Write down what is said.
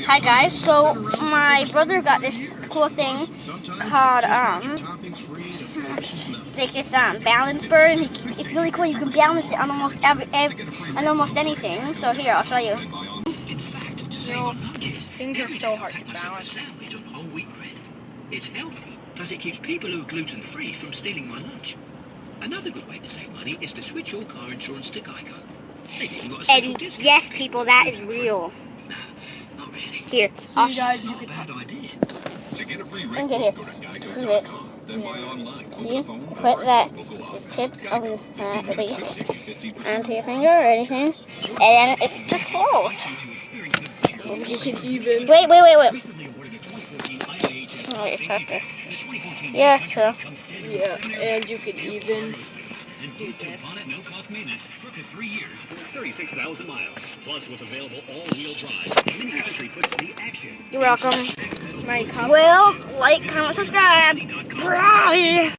Hi guys, so my brother got this cool thing called like this balance bird, and it's really cool. You can balance it on almost on almost anything. So here, I'll show you. Things are so hard to balance. It's healthy because it keeps people who are gluten-free from stealing my lunch. Another good way to save money is to switch your car insurance to Geico. And yes, people, that is real. Not really. Here, So you guys, you could bad idea. To get a free Look at it. Prove it. See? Put that tip of the base onto your finger or anything, and then it's just close. You can even. Wait. Oh, it's tougher. Yeah, true. Yeah, and you can even. No cost maintenance for up to 3 years, 36,000 miles. Plus, with available all-wheel drive, Mini Country puts the action. You're welcome. My Well, like, comment, subscribe. Bye.